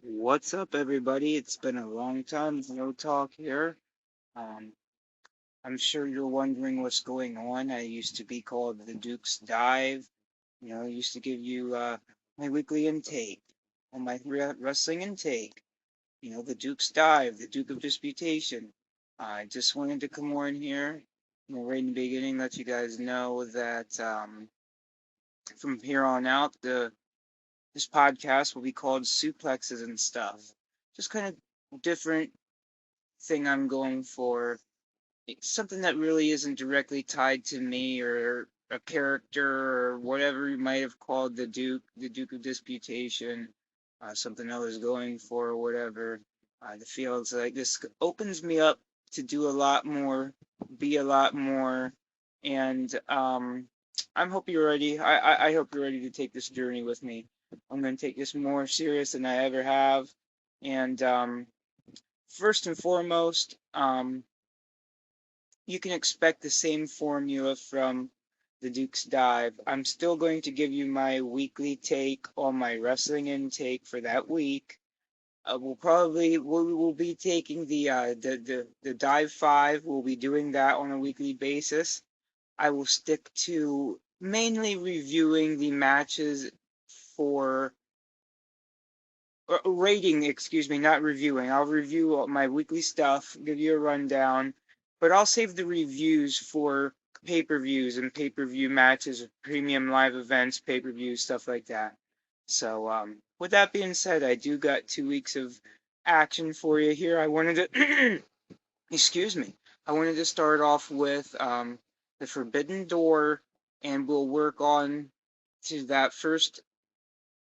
What's up, everybody? It's been a long time, no talk here. Um, I'm sure you're wondering what's going on. I used to be called the Duke's Dive. I used to give you my weekly intake on my wrestling intake. The Duke's Dive, the Duke of Disputation. I just wanted to come on here, right in the beginning, let you guys know that from here on out, this podcast will be called Suplexes and Stuff. Just kind of different thing I'm going for. It's something that really isn't directly tied to me or a character or whatever you might have called the Duke of Disputation, something I was going for or whatever. The feels like this opens me up to do a lot more, be a lot more, and I'm hope you're ready. I hope you're ready to take this journey with me. I'm going to take this more serious than I ever have, and first and foremost, you can expect the same formula from the Duke's Dive. I'm still going to give you my weekly take on my wrestling intake for that week. We will be taking the dive five. We'll be doing that on a weekly basis. I will stick to mainly reviewing the matches for rating, excuse me, not reviewing. I'll review all my weekly stuff, give you a rundown, but I'll save the reviews for pay-per-views and pay-per-view matches, premium live events, pay-per-views, stuff like that. So, with that being said, I do got 2 weeks of action for you here. I wanted to, excuse me, I wanted to start off with the Forbidden Door, and we'll work on to that first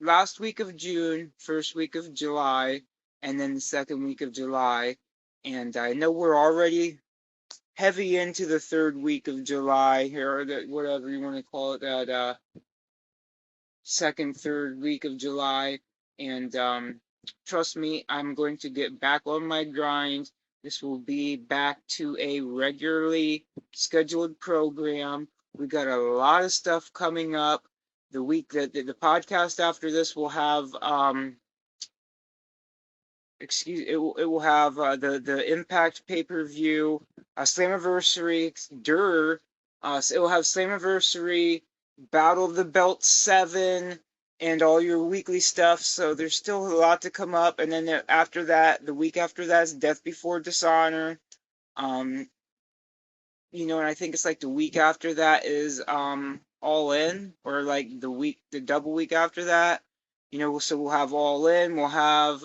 last week of June, first week of July, and then the second week of July. And I know we're already heavy into the third week of July here, or whatever you want to call it, that second, third week of July. And trust me, I'm going to get back on my grind. This will be back to a regularly scheduled program. We got a lot of stuff coming up. The week that the podcast after this will have it will have the Impact pay-per-view, Slammiversary, so it will have Slammiversary, Battle of the Belt 7, and all your weekly stuff. So there's still a lot to come up, and then after that, the week after that is Death Before Dishonor. Um, and I think it's like the week after that is All In, or like the double week after that. So we'll have All In, we'll have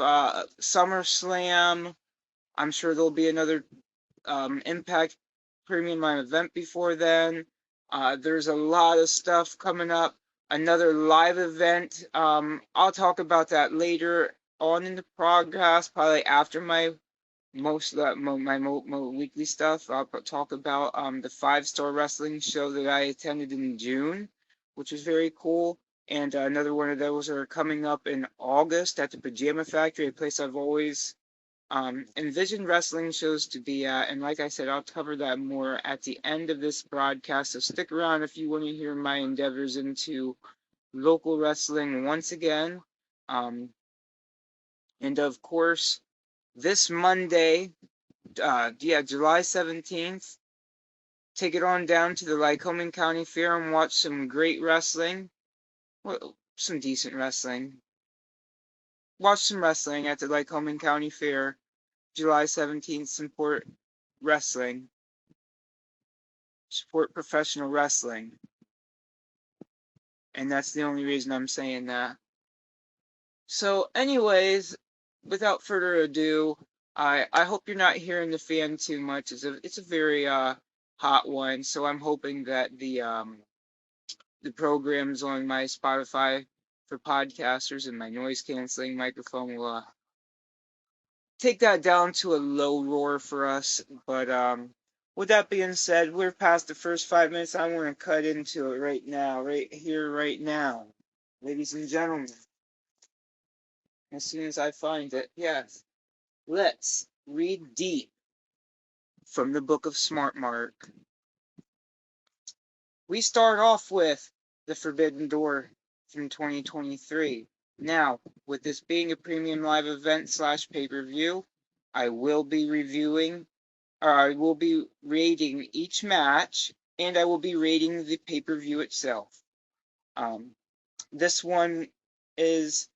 SummerSlam. I'm sure there'll be another Impact Premium Live event before then. There's a lot of stuff coming up. Another live event. I'll talk about that later on in the podcast, probably after my weekly stuff. I'll talk about the 5-star wrestling show that I attended in June, which was very cool. And another one of those are coming up in August at the Pajama Factory, a place I've always envisioned wrestling shows to be at. And like I said, I'll cover that more at the end of this broadcast. So stick around if you want to hear my endeavors into local wrestling once again. Um, and of course, this Monday, July 17th, take it on down to the Lycoming County Fair and watch some great wrestling. Well, some decent wrestling. Watch some wrestling at the Lycoming County Fair, July 17th. Support wrestling. Support professional wrestling. And that's the only reason I'm saying that. So, anyways, without further ado, I hope you're not hearing the fan too much. It's a very hot one, so I'm hoping that the programs on my Spotify for podcasters and my noise canceling microphone will take that down to a low roar for us. But with that being said, we're past the first 5 minutes. I want to cut into it right now, right here, right now, ladies and gentlemen. As soon as I find it, yes. Let's read deep from the book of Smart Mark. We start off with The Forbidden Door from 2023. Now, with this being a premium live event slash pay-per-view, I will be reviewing, or I will be rating each match, and I will be rating the pay-per-view itself. This one is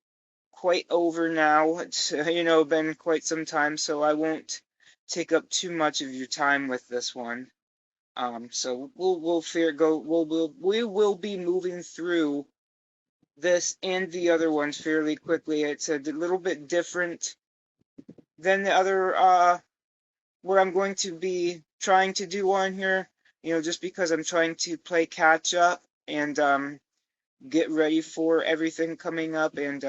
quite over now. It's been quite some time, so I won't take up too much of your time with this one. So we'll fair go. We will be moving through this and the other ones fairly quickly. It's a little bit different than the other what I'm going to be trying to do on here. Just because I'm trying to play catch up and get ready for everything coming up, and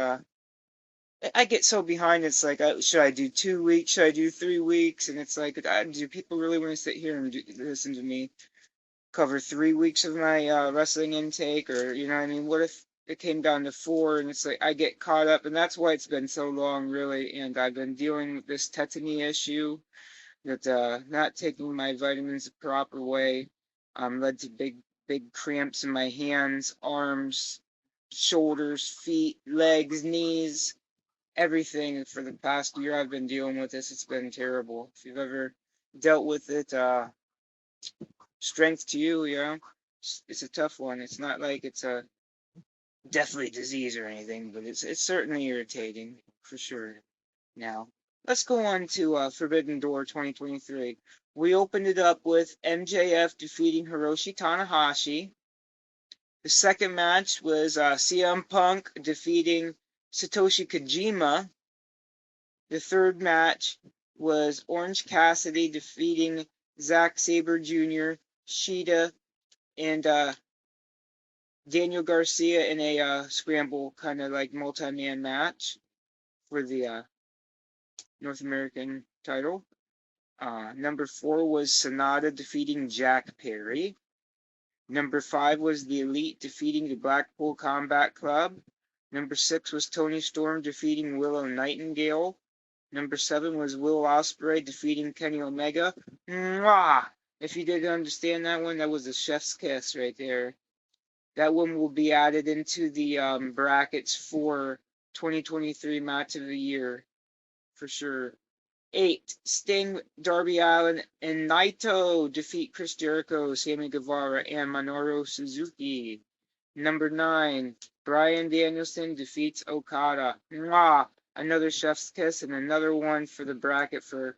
I get so behind. It's like, should I do 2 weeks? Should I do 3 weeks? And it's like, do people really want to sit here and listen to me cover 3 weeks of my wrestling intake? Or, you know what I mean? What if it came down to four? And it's like, I get caught up. And that's why it's been so long, really. And I've been dealing with this tetany issue that not taking my vitamins the proper way led to big cramps in my hands, arms, shoulders, feet, legs, knees, everything. For the past year I've been dealing with this. It's been terrible. If you've ever dealt with it, strength to you, it's a tough one. It's not like it's a deathly disease or anything, but it's certainly irritating for sure. Now, let's go on to Forbidden Door 2023. We opened it up with MJF defeating Hiroshi Tanahashi. The second match was CM Punk defeating Satoshi Kojima. The third match was Orange Cassidy defeating Zack Sabre Jr., Shida, and Daniel Garcia in a scramble kind of like multi-man match for the North American title. Number 4 was Sonata defeating Jack Perry. Number 5 was the Elite defeating the Blackpool Combat Club. Number 6 was Tony Storm defeating Willow Nightingale. Number 7 was Will Ospreay defeating Kenny Omega. Mwah! If you didn't understand that one, that was a chef's kiss right there. That one will be added into the brackets for 2023 Match of the Year for sure. 8. Sting, Darby Allin, and Naito defeat Chris Jericho, Sammy Guevara, and Minoru Suzuki. Number 9. Bryan Danielson defeats Okada. Mwah! Another chef's kiss and another one for the bracket for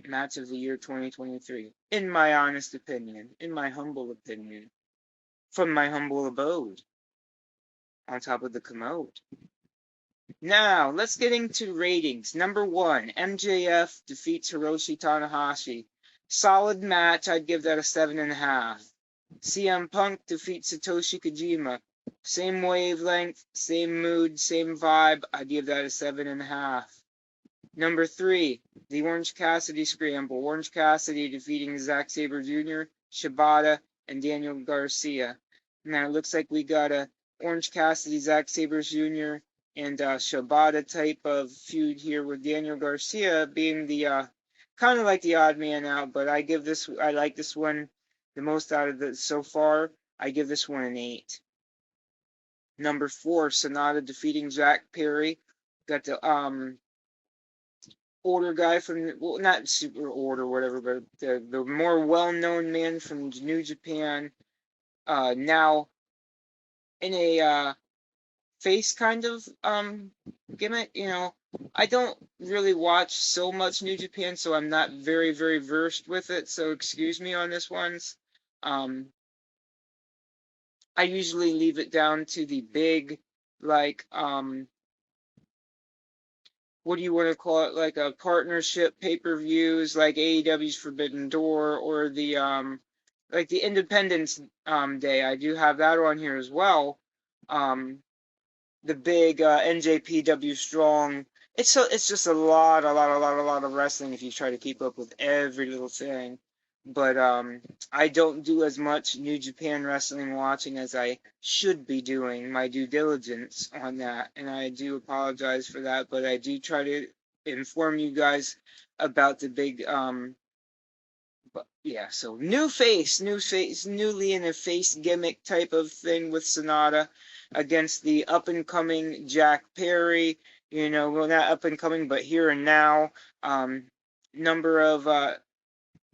Match of the Year 2023. In my honest opinion, in my humble opinion, from my humble abode on top of the commode. Now, let's get into ratings. Number 1, MJF defeats Hiroshi Tanahashi. Solid match, I'd give that a 7.5. CM Punk defeats Satoshi Kojima. Same wavelength, same mood, same vibe, I'd give that a 7.5. Number 3, the Orange Cassidy Scramble. Orange Cassidy defeating Zack Sabre Jr., Shibata, and Daniel Garcia. Now, it looks like we got a Orange Cassidy, Zack Sabre Jr., and Shibata type of feud here with Daniel Garcia being the kind of like the odd man out, but I like this one the most out of the so far. I give this one an 8. Number 4, Sonata defeating Jack Perry. Got the older guy from, well, not super old or whatever, but the more well-known man from New Japan, now in a face kind of gimmick. I don't really watch so much New Japan, so I'm not very, very versed with it, so excuse me on this one's. I usually leave it down to the big, like, what do you want to call it, like a partnership pay-per-views, like AEW's Forbidden Door, or the like the Independence Day. I do have that on here as well. The big NJPW Strong. It's just a lot of wrestling if you try to keep up with every little thing. But I don't do as much New Japan wrestling watching as I should be doing, my due diligence on that, and I do apologize for that. But I do try to inform you guys about the big but yeah, so new face, newly in a face gimmick type of thing with Sonata. against the up and coming Jack Perry. Well, not up and coming, but here and now. Number of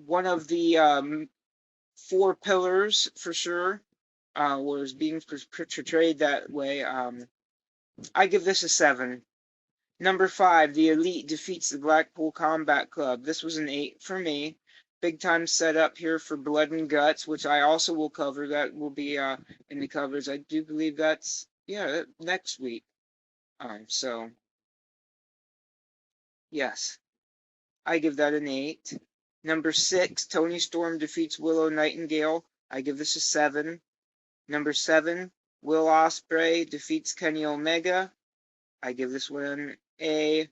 one of the four pillars for sure was being portrayed that way. I give this a 7. Number 5, the Elite defeats the Blackpool Combat Club. This was an 8 for me. Big time setup here for Blood and Guts, which I also will cover. That will be in the covers. I do believe that's next week. So yes, I give that an 8. Number 6, Tony Storm defeats Willow Nightingale. I give this a 7. Number 7, Will Ospreay defeats Kenny Omega. I give this one a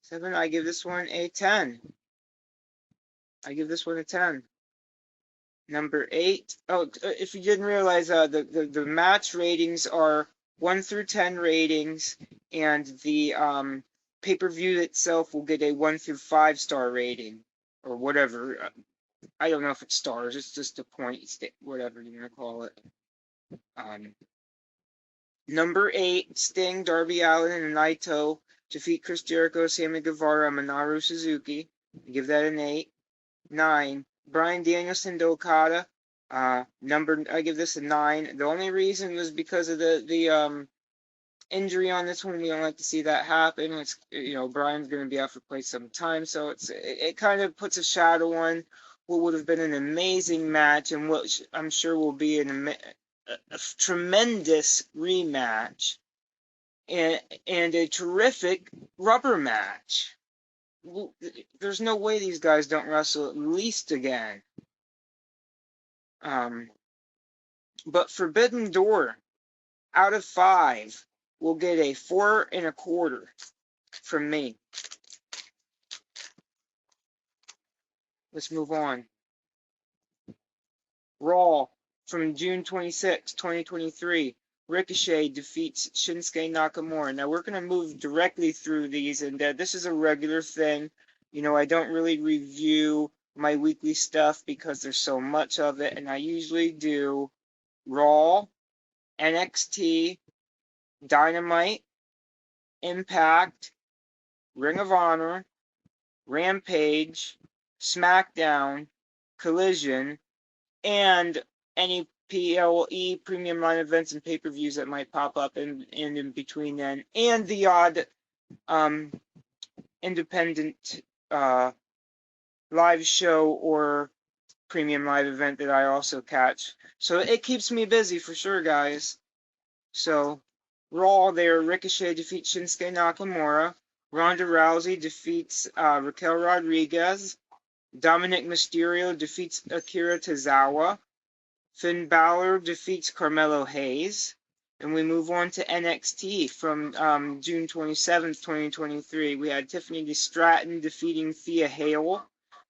7. I give this one a 10. I give this one a 10. Number 8. Oh, if you didn't realize, the match ratings are 1 through 10 ratings, and the pay-per-view itself will get a 1 through 5 star rating, or whatever. I don't know if it's stars. It's just a point, whatever you want to call it. Number 8, Sting, Darby Allin, and Naito defeat Chris Jericho, Sammy Guevara, and Minoru Suzuki. I give that an 8. 9, Bryan Danielson to Okada. I give this a 9. The only reason was because of the injury on this one. We don't like to see that happen. It's, Bryan's going to be out for quite some time, so it kind of puts a shadow on what would have been an amazing match, and what I'm sure will be a tremendous rematch, and a terrific rubber match. There's no way these guys don't wrestle at least again. But Forbidden Door, out of 5, will get a 4.25 from me. Let's move on. Raw from June 26, 2023. Ricochet defeats Shinsuke Nakamura. Now we're going to move directly through these, and this is a regular thing. I don't really review my weekly stuff because there's so much of it, and I usually do Raw, NXT, Dynamite, Impact, Ring of Honor, Rampage, SmackDown, Collision, and any PLE premium line events and pay-per-views that might pop up in between then, and the odd independent live show or premium live event that I also catch. So it keeps me busy for sure, guys. So Raw there, Ricochet defeats Shinsuke Nakamura. Ronda Rousey defeats Raquel Rodriguez. Dominic Mysterio defeats Akira Tozawa. Finn Balor defeats Carmelo Hayes. And we move on to NXT from June 27th, 2023. We had Tiffany Stratton defeating Thea Hale.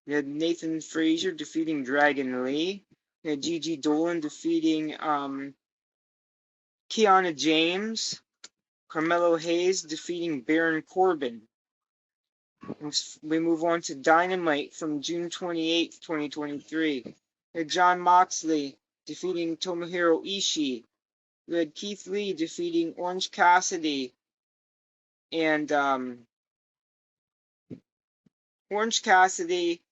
We had Nathan Frazier defeating Dragon Lee. We had Gigi Dolan defeating Kiana James. Carmelo Hayes defeating Baron Corbin. We move on to Dynamite from June 28th, 2023. We had Jon Moxley defeating Tomohiro Ishii. We had Keith Lee defeating Orange Cassidy. And Orange Cassidy,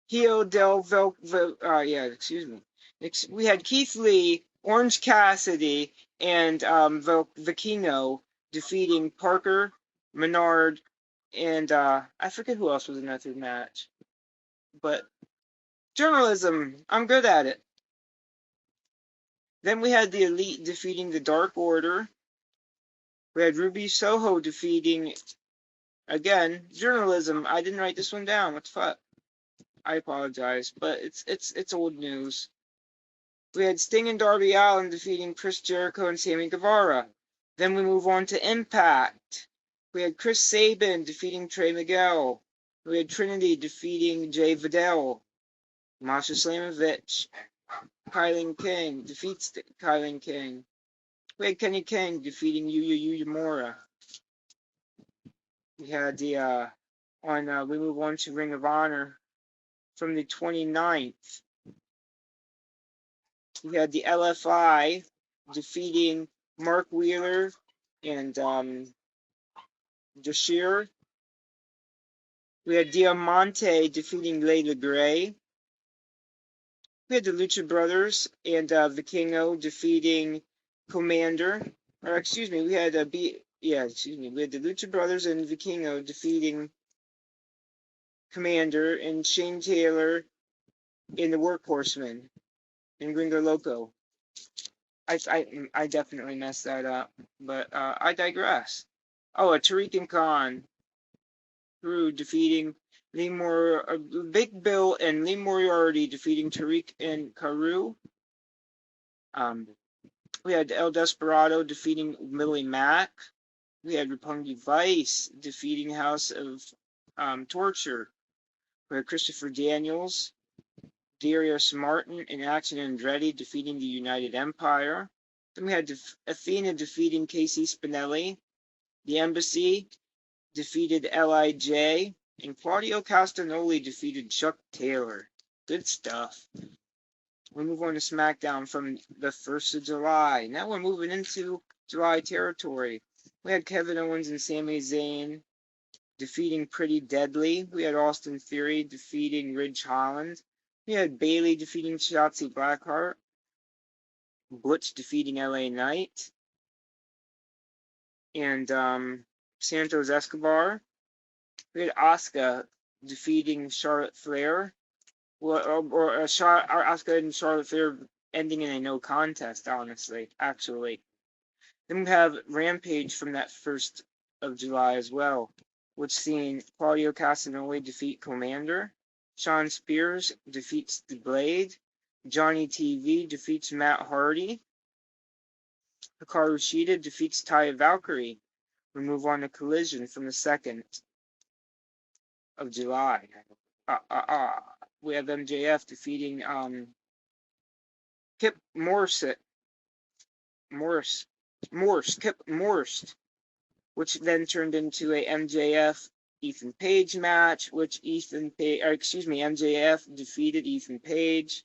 Hio del we had Keith Lee, Orange Cassidy, and Vicino defeating Parker, Menard, and I forget who else was in that third match. But journalism, I'm good at it. Then we had the Elite defeating the Dark Order. We had Ruby Soho defeating, again, journalism. I didn't write this one down. What the fuck? I apologize, but it's old news. We had Sting and Darby Allin defeating Chris Jericho and Sammy Guevara. Then we move on to Impact. We had Chris Sabin defeating Trey Miguel. We had Trinity defeating Jay Vidal. Masha Slamovich, Kylan King defeats Kylan King. We had Kenny King defeating Yuya Uemura. We had we move on to Ring of Honor from the 29th. We had the LFI defeating Mark Wheeler and Dashir. We had Diamante defeating Layla Gray. We had the Lucha Brothers and Vikingo defeating Commander. Or excuse me, we had we had the Lucha Brothers and Vikingo defeating Commander and Shane Taylor in the Workhorsemen and Gringo Loco. I definitely messed that up, but I digress. Oh, a Tariq and Khan through defeating Big Bill and Lee Moriarty defeating Tariq and Karu. Um, we had El Desperado defeating Millie Mack. We had Roppongi Vice defeating House of Torture. We had Christopher Daniels, Darius Martin, and Action Andretti defeating the United Empire. Then we had Athena defeating Casey Spinelli. The Embassy defeated LIJ. And Claudio Castagnoli defeated Chuck Taylor. Good stuff. We move on to SmackDown from the 1st of July. Now we're moving into July territory. We had Kevin Owens and Sami Zayn defeating Pretty Deadly. We had Austin Theory defeating Ridge Holland. We had Bayley defeating Shotzi Blackheart. Butch defeating LA Knight. And Santos Escobar. We had Asuka defeating Charlotte Flair. Asuka and Charlotte Flair ending in a no contest, actually. Then we have Rampage from that 1st of July as well, which seen Claudio Castagnoli defeat Commander, Shawn Spears defeats The Blade, Johnny TV defeats Matt Hardy, Hikaru Shida defeats Taya Valkyrie. We move on to Collision from the 2nd of July. We have MJF defeating Kip Kip Morse, which then turned into a MJF Ethan Page match, which MJF defeated Ethan Page.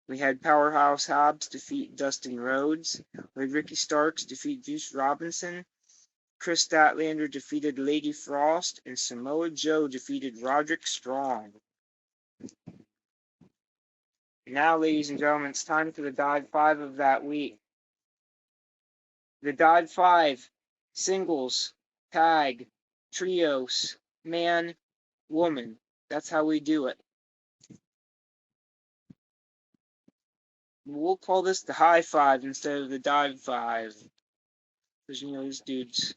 We had Powerhouse Hobbs defeat Dustin Rhodes. We had Ricky Starks defeat Juice Robinson. Chris Statlander defeated Lady Frost, and Samoa Joe defeated Roderick Strong. Now, ladies and gentlemen, it's time for the Dive 5 of that week. The Dive 5, singles, tag, trios, man, woman. That's how we do it. We'll call this the High 5 instead of the Dive 5. Because, these dudes,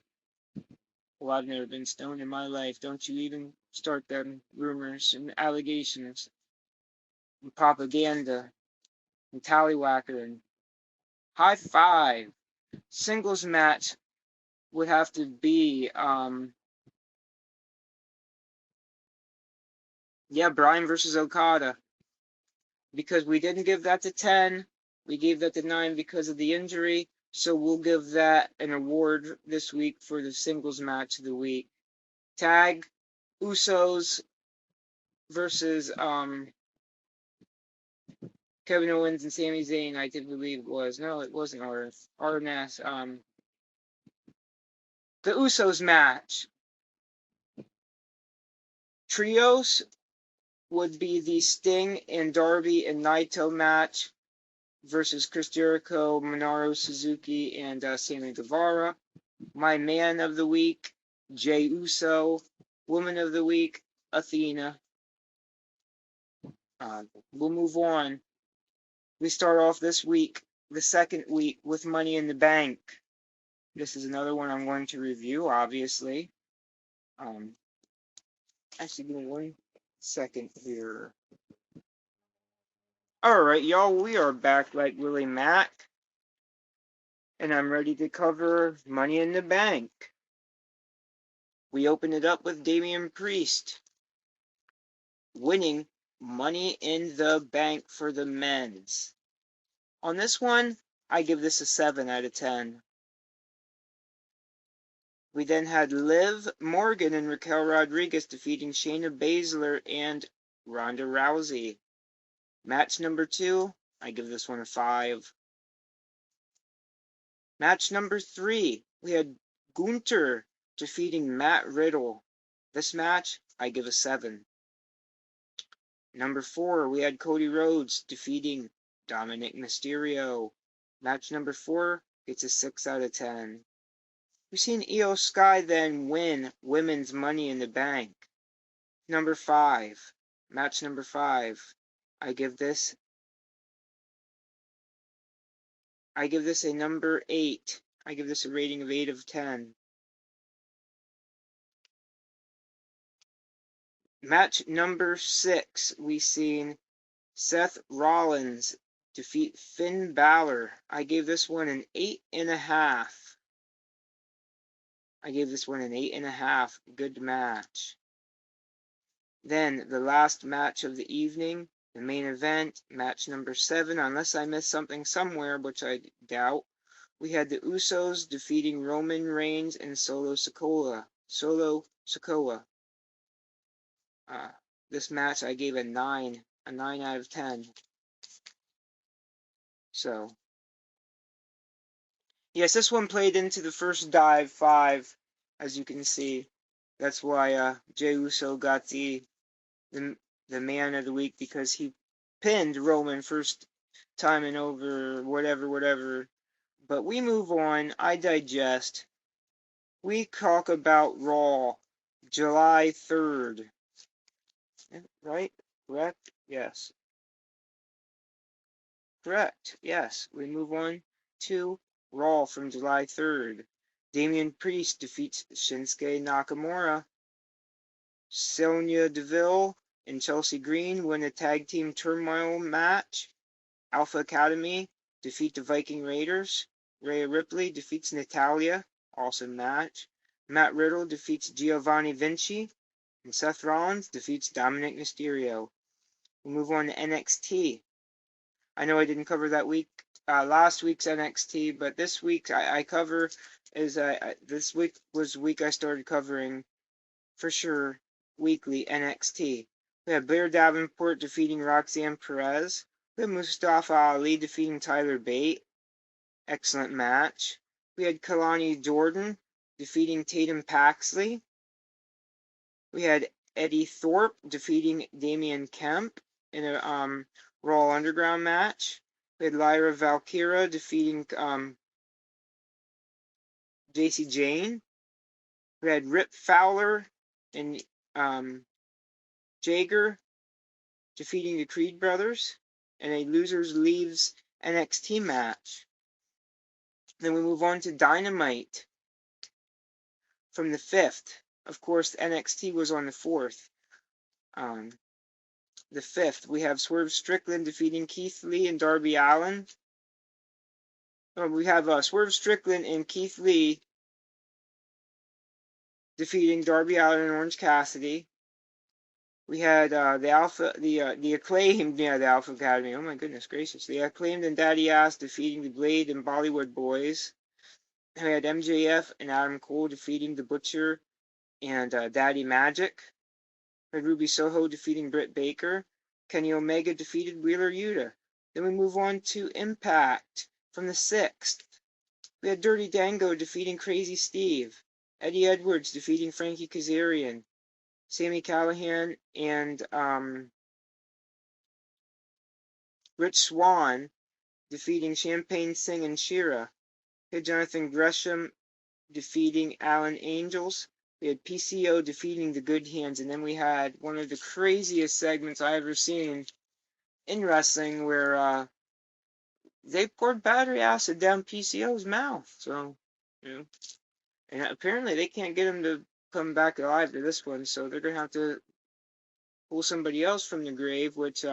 well, I've never been stoned in my life. Don't you even start them rumors and allegations and propaganda and tallywhacker. High 5. Singles match would have to be, Bryan versus Okada. Because we didn't give that to 10. We gave that to 9 because of the injury. So we'll give that an award this week for the singles match of the week. Tag, Usos versus Kevin Owens and Sami Zayn, I did believe it was. No, it wasn't RNS. The Usos match. Trios would be the Sting and Darby and Naito match versus Chris Jericho, Minoru Suzuki, and Sammy Guevara. My man of the week, Jey Uso. Woman of the week, Athena. We'll move on. We start off this week, the second week, with Money in the Bank. This is another one I'm going to review, obviously. Actually, give me 1 second here. Alright, y'all, we are back like Willie Mack. And I'm ready to cover Money in the Bank. We open it up with Damian Priest winning Money in the Bank for the men's. On this one, I give this a 7 out of 10. We then had Liv Morgan and Raquel Rodriguez defeating Shayna Baszler and Ronda Rousey. Match number 2, I give this one a 5. Match number 3, we had Gunther defeating Matt Riddle. This match, I give a 7. Number 4, we had Cody Rhodes defeating Dominic Mysterio. Match number 4 gets a 6 out of 10. We've seen Io Sky then win Women's Money in the Bank. Number 5, match number 5, I give this a number 8. I give this a rating of 8 of 10. Match number 6, we seen Seth Rollins defeat Finn Balor. I gave this one an 8.5. I gave this one an 8.5. Good match. Then the last match of the evening, the main event, match number 7, unless I missed something somewhere, which I doubt. We had the Usos defeating Roman Reigns and Solo Sikoa. This match I gave a 9 out of 10. So, yes, this one played into the first Dive 5, as you can see. That's why Jey Uso got the man of the week, because he pinned Roman first time in over whatever. But we move on. I digest. We talk about Raw, July 3rd. Right? Correct? Yes. Correct. Yes. We move on to Raw from July 3rd. Damian Priest defeats Shinsuke Nakamura. Sonya Deville and Chelsea Green win a tag team turmoil match. Alpha Academy defeat the Viking Raiders. Rhea Ripley defeats Natalya. Awesome match. Matt Riddle defeats Giovanni Vinci. And Seth Rollins defeats Dominic Mysterio. We move on to NXT. I know I didn't cover that last week's NXT, but this week I cover this week was the week I started covering for sure weekly NXT. We had Blair Davenport defeating Roxanne Perez. We had Mustafa Ali defeating Tyler Bate. Excellent match. We had Kalani Jordan defeating Tatum Paxley. We had Eddie Thorpe defeating Damian Kemp in a Raw Underground match. We had Lyra Valkyria defeating JC Jane. We had Rip Fowler and Jager defeating the Creed brothers in a losers leaves NXT match. Then we move on to Dynamite from the 5th. Of course, NXT was on the 4th. The 5th, we have Swerve Strickland defeating Keith Lee and Darby Allin. We have Swerve Strickland and Keith Lee defeating Darby Allin and Orange Cassidy. We had the Acclaimed, the Alpha Academy. Oh my goodness gracious. The Acclaimed and Daddy Ass defeating the Blade and Bollywood Boys. And we had MJF and Adam Cole defeating the Butcher and Daddy Magic. We had Ruby Soho defeating Britt Baker. Kenny Omega defeated Wheeler Yuta. Then we move on to Impact from the 6th. We had Dirty Dango defeating Crazy Steve. Eddie Edwards defeating Frankie Kazarian. Sami Callihan and Rich Swann defeating Champagne Singh and Shira. We had Jonathan Gresham defeating Alan Angels. We had PCO defeating the Good Hands. And then we had one of the craziest segments I ever seen in wrestling, where they poured battery acid down PCO's mouth. So, and apparently they can't get him to come back alive to this one, so they're going to have to pull somebody else from the grave, which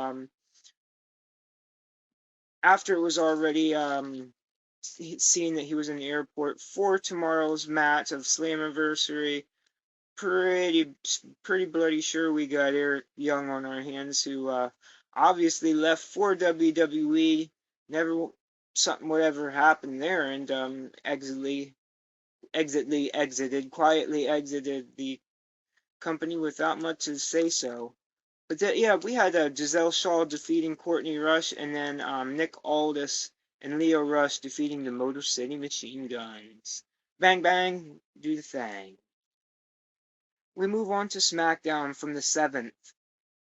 after it was already seen that he was in the airport for tomorrow's match of Slammiversary, pretty bloody sure we got Eric Young on our hands, who obviously left for WWE. Whatever happened there, and quietly exited the company without much to say so. But yeah, we had Giselle Shaw defeating Courtney Rush, and then Nick Aldis and Leo Rush defeating the Motor City Machine Guns. Bang bang, do the thing. We move on to SmackDown from the 7th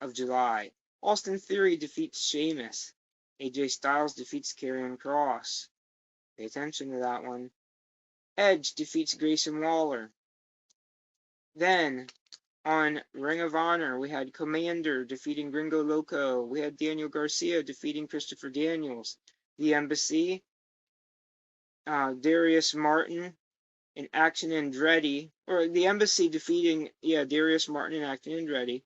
of July. Austin Theory defeats Sheamus. AJ Styles defeats Karrion Kross. Pay attention to that one. Edge defeats Grayson Waller. Then on Ring of Honor, we had Commander defeating Gringo Loco. We had Daniel Garcia defeating Christopher Daniels. The Embassy, Darius Martin and Action Andretti, or the Embassy defeating, Darius Martin and Action Andretti.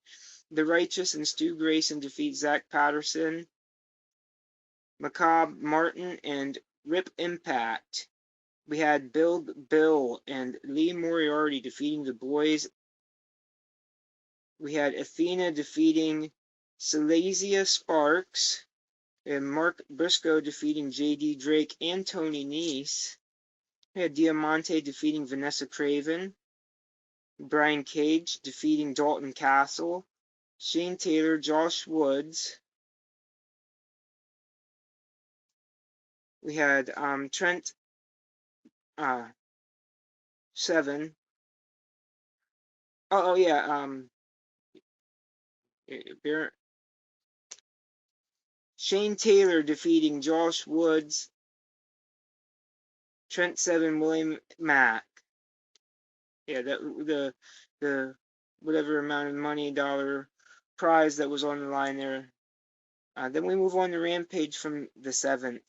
The Righteous and Stu Grayson defeat Zach Patterson, Macabre Martin, and Rip Impact. We had Bill and Lee Moriarty defeating the Boys. We had Athena defeating Silesia Sparks, and Mark Briscoe defeating JD Drake and Tony Nese. We had Diamante defeating Vanessa Craven, Brian Cage defeating Dalton Castle, Shane Taylor, Josh Woods. We had Trent 7. Oh yeah, Shane Taylor defeating Josh Woods, Trent 7, William Mack. Yeah, the whatever amount of money, dollar prize that was on the line there. Then we move on to Rampage from the 7th.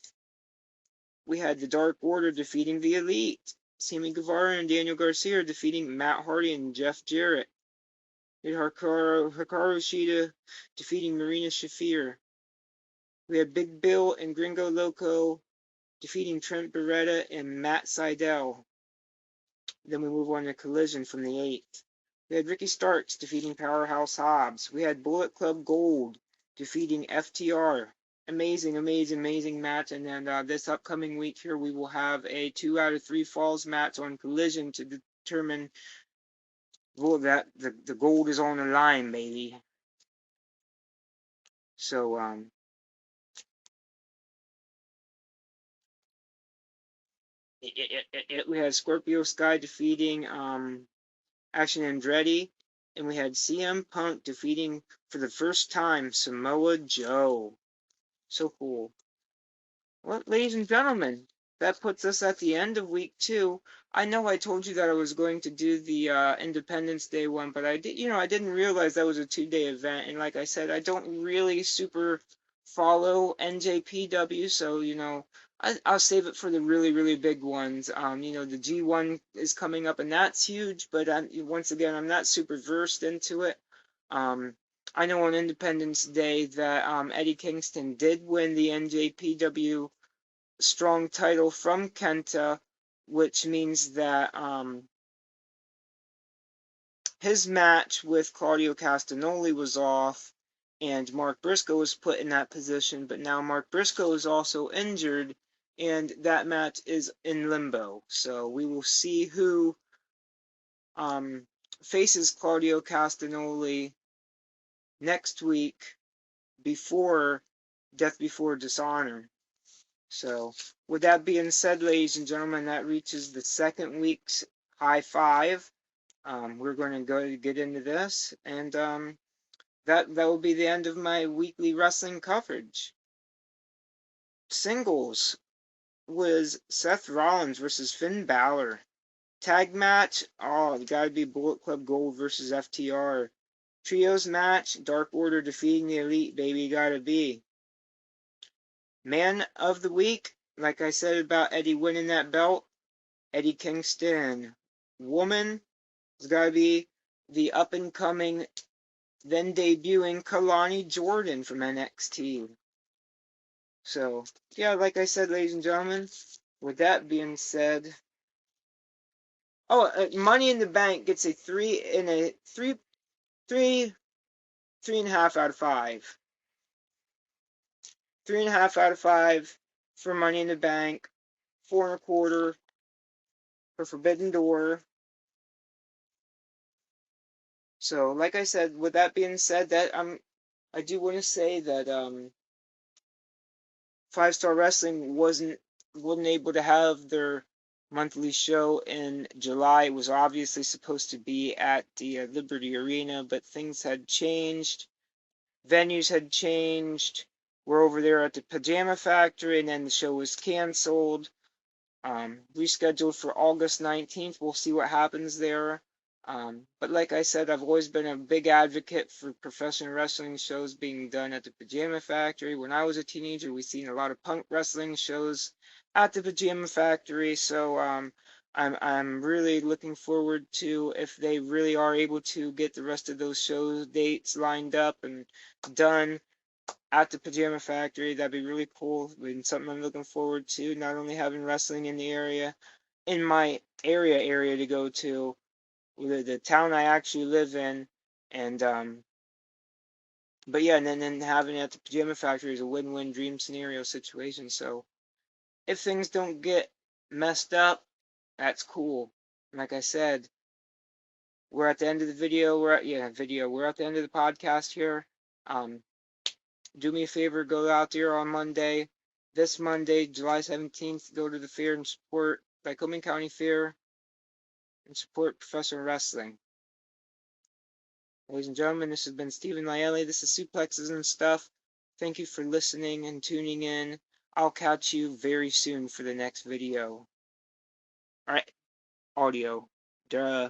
We had the Dark Order defeating the Elite. Sammy Guevara and Daniel Garcia defeating Matt Hardy and Jeff Jarrett. We had Hikaru Shida defeating Marina Shafir. We had Big Bill and Gringo Loco defeating Trent Beretta and Matt Sydal. Then we move on to Collision from the 8th. We had Ricky Starks defeating Powerhouse Hobbs. We had Bullet Club Gold defeating FTR. Amazing, amazing, amazing match. And then this upcoming week here, we will have a 2 out of 3 falls match on Collision to determine that the gold is on the line, baby. So we had Scorpio Sky defeating Action Andretti, and we had CM Punk defeating for the first time Samoa Joe. So cool. Well, ladies and gentlemen, that puts us at the end of week 2. I know I told you that I was going to do the Independence Day one, but I didn't realize that was a 2-day event. And like I said, I don't really super follow NJPW, so I'll save it for the really, really big ones. The G1 is coming up, and that's huge. But once again, I'm not super versed into it. I know on Independence Day that Eddie Kingston did win the NJPW strong title from Kenta, which means that his match with Claudio Castagnoli was off, and Mark Briscoe was put in that position, but now Mark Briscoe is also injured, and that match is in limbo. So we will see who faces Claudio Castagnoli next week before Death Before Dishonor. So, with that being said, ladies and gentlemen, that reaches the second week's high five. We're going to go get into this, and that will be the end of my weekly wrestling coverage. Singles was Seth Rollins versus Finn Balor. Tag match, it gotta be Bullet Club Gold versus FTR. Trios match, Dark Order defeating the Elite, baby, gotta be. Man of the week, like I said about Eddie winning that belt, Eddie Kingston. Woman, it's gotta be the up and coming, then debuting Kalani Jordan from NXT. So, yeah, like I said, ladies and gentlemen, with that being said, Money in the Bank gets a 3.5 out of 5. 3.5 out of 5 for Money in the Bank. 4.25 for Forbidden Door. So, like I said, with that being said, I do want to say that 5 Star Wrestling wasn't able to have their monthly show in July. It was obviously supposed to be at the Liberty Arena, but things had changed. Venues had changed. We're over there at the Pajama Factory, and then the show was canceled. Rescheduled for August 19th. We'll see what happens there. But like I said, I've always been a big advocate for professional wrestling shows being done at the Pajama Factory. When I was a teenager, we seen a lot of punk wrestling shows at the Pajama Factory. So I'm really looking forward to if they really are able to get the rest of those shows dates lined up and done at the Pajama Factory. That'd be really cool and something I'm looking forward to. Not only having wrestling in the area, in my area to go to, the town I actually live in, and but yeah, and then having it at the Pajama Factory is a win-win dream scenario situation. So if things don't get messed up, that's cool. Like I said, we're at the end of the video. We're at the end of the podcast here. Um, do me a favor, go out there on Monday, this Monday, July 17th, go to the fair and support Lycoming County Fair and support professional wrestling. Ladies and gentlemen, this has been Stephen Lyelli. This is Suplexes and Stuff. Thank you for listening and tuning in. I'll catch you very soon for the next video. Alright, audio. Duh.